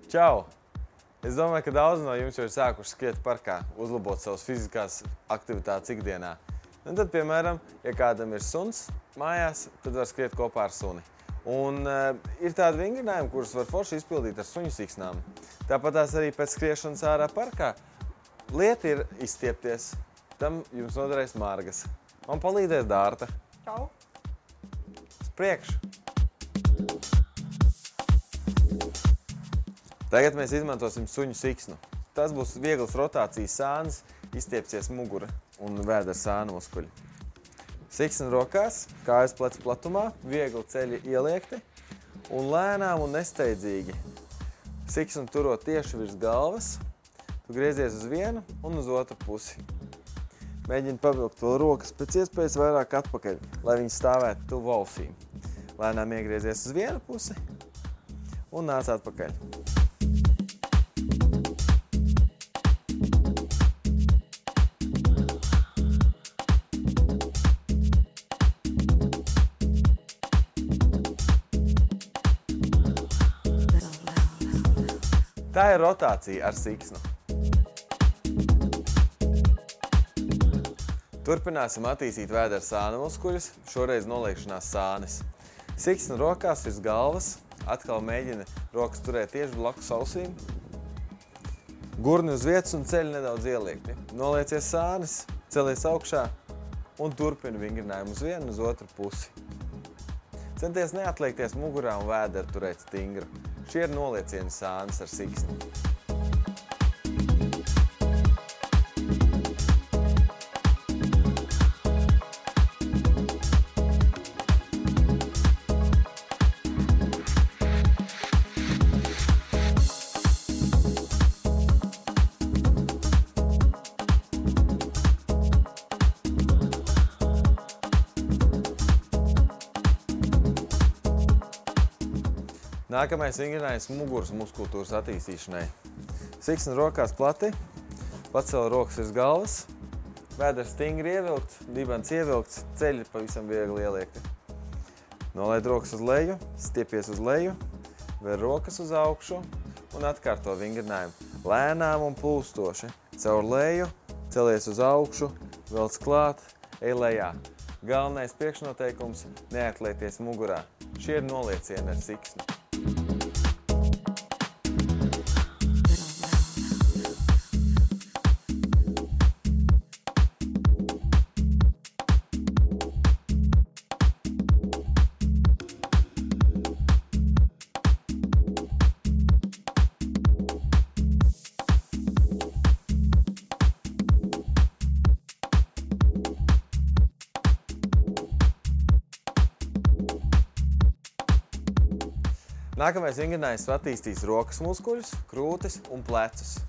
Čau! Es domāju, ka daudz no jums jau ir sākuši skriet parkā, uzlabot savas fiziskās aktivitātes ikdienā. Un tad, piemēram, ja kādam ir suns mājās, tad var skriet kopā ar suni. Un ir tādi vingrinājumi, kurus var forši izpildīt ar suņu siksnām. Tāpat tās arī pēc skriešanas ārā parkā. Lieta ir izstiepties. Tam jums noderēs Margas. Man palīdzēs Dārta. Čau! Uz priekšu! Tagad mēs izmantosim suņu siksnu. Tas būs viegls rotācijas sānis, izstiepsies mugura un vēdera sānu muskuļi. Siksna rokās, kājas plecu platumā, viegli ceļi ieliekti un lēnām un nesteidzīgi. Siksnu turot tieši virs galvas, tu griezies uz vienu un uz otru pusi. Mēģini pavilkt vēl rokas pēc iespējas vairāk atpakaļ, lai viņi stāvētu tuvu ausīm. Lēnām iegriezies uz vienu pusi un nāc atpakaļ. Tā ir rotācija ar siksnu. Turpināsim attīstīt vēdera sānu muskuļus, šoreiz noliekšanās sānis. Siksna rokās virs galvas, atkal mēģina rokas turēt tieši blakus ausīm. Gurni uz vietas un ceļi nedaudz ieliekti. Noliecies sānis, celies augšā un turpini vingrinājumu uz vienu un uz otru pusi. Centies neatliekties mugurā un vēderu turēt stingru. Šie ir noliecieni sānis ar siksnu. Nākamais vingrinājums muguras muskultūras attīstīšanai. Siksna rokās plati, pacel rokas virs galvas, vēders stingri ievilkts, dibens ievilkts, ceļi pavisam viegli ieliekti. Nolaid rokas uz leju, stiepies uz leju, ver rokas uz augšu un atkārto vingrinājumu. Lēnām un plūstoši. Caur leju, celies uz augšu, velc klāt, ej lejā. Galvenais priekšnoteikums – neatliekties mugurā. Šie ir noliecieni ar siksnu. Nākamais vingrinājums attīstīs rokas muskuļus, krūtis un plecus.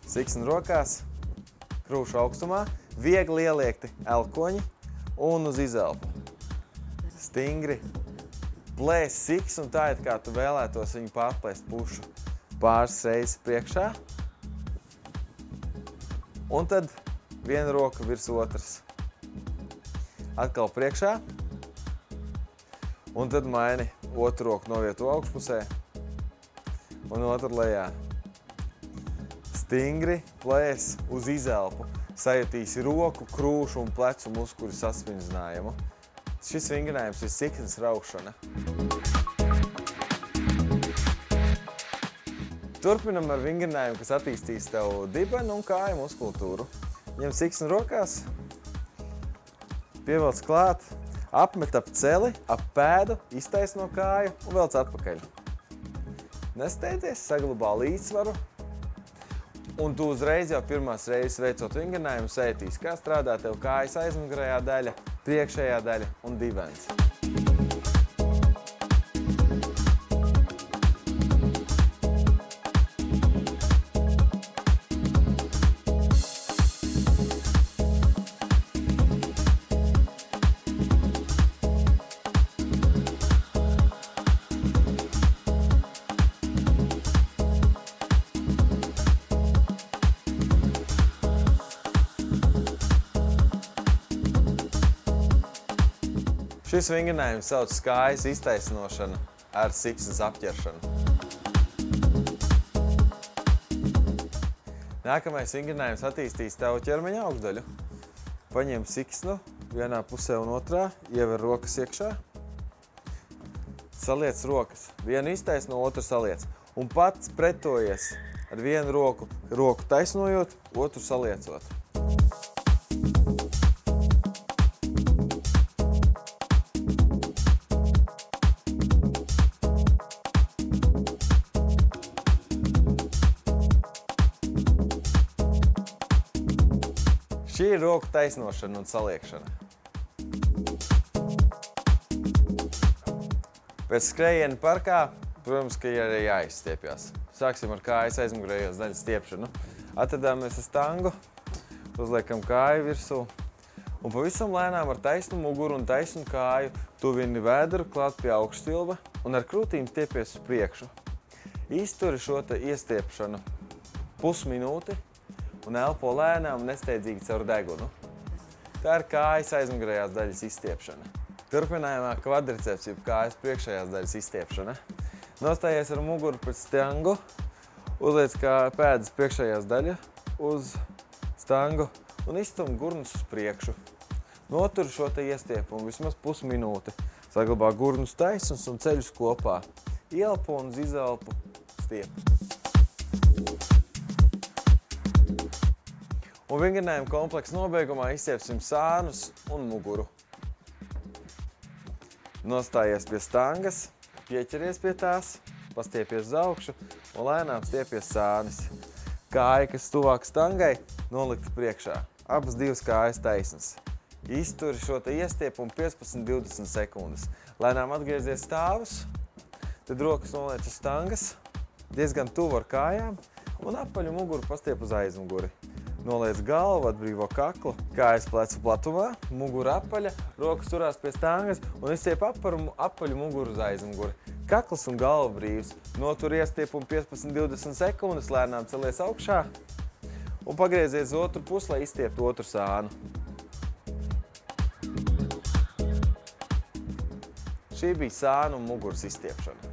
Siksna rokās, krūšu augstumā, viegli ieliekti elkoņi un uz izelpu. Stingri plēs siksnu tā, it kā tu vēlētos viņu pārplēst pušu pāris reizes priekšā. Un tad viena roka virs otras. Atkal priekšā. Un tad maini otru roku novieto augšpusē un otru lejā. Stingri plēs uz izelpu. Sajutīsi roku, krūšu un plecu muskuļu sasvindzinājumu. Šis vingrinājums ir siksnas raušana. Turpinam ar vingrinājumu, kas attīstīs tev dibenu un kāju muskultūru. Ņem siksnu rokās, pievelc klāt, apmet ap celi, ap pēdu, iztaisno kāju un velc atpakaļ. Nesteidzies, saglabā līdzsvaru. Un tu uzreiz jau pirmās reizes veicot vingrinājumu sajūtīsi, kā strādā tev kājas aizmugurējā daļa, priekšējā daļa un dibens. Šis vingrinājums sauc kājas iztaisnošana ar siksnas apķeršanu. Nākamais vingrinājums attīstīs tavu ķermeņa augšdaļu. Paņem siksnu vienā pusē un otrā, iever rokas iekšā. Saliec rokas. Vienu iztaisno, otru saliec. Un pats pretojies ar vienu roku taisnojot, otru saliecot. Šī ir roku taisnošana un saliekšana. Pēc skrējiena parkā, protams, ka ir arī jāizstiepjas. Sāksim ar kājas aizmugurējās daļas stiepšanu. Atradāmies ar stangu, uzliekam kāju virsū un pavisam lēnām ar taisnu muguru un taisnu kāju tuvini vēderu klāt pie augšstilba un ar krūtīm stiepies uz priekšu. Izturi šo te iestiepšanu pusminūti un elpo lēnām un nesteidzīgi caur degunu. Tā ir kājas aizmugurējās daļas izstiepšana. Turpinājumā kvadriceps, jeb kājas priekšējās daļas izstiepšana. Nostājies ar muguru pret stangu, uzliec pēdas priekšējās daļa uz stangu un izstum gurnus uz priekšu. Notur šo te iestiepumu vismaz pusminūti. Saglabā gurnus taisnus un ceļus kopā. Ielpo un uz izelpu stiep. Un vingrinājuma kompleksa nobeigumā izstiepsim sānus un muguru. Nostājies pie stangas, pieķeries pie tās, pastiepies uz augšu un lēnām stiepies sānis. Kāja, kas tuvāk stangai, nolikta priekšā. Abas divas kājas taisnas. Izturi šo te iestiepumu 15–20 sekundes. Lēnām atgriezies stāvus, tad rokas noliec uz stangas, diezgan tuvu ar kājām un apaļu muguru pastiep uz aizmuguri. Noliec galvu, atbrīvo kaklu, kājas plecu platumā, mugura apaļa, rokas turās pie stangas un izstiep apaļu muguru uz aizmuguri. Kakls un galva brīvs. Notur iestiepumu 15–20 sekundes, lēnām celies augšā un pagriezies uz otru pusi, lai izstieptu otru sānu. Šī bija sānu un muguras izstiepšana.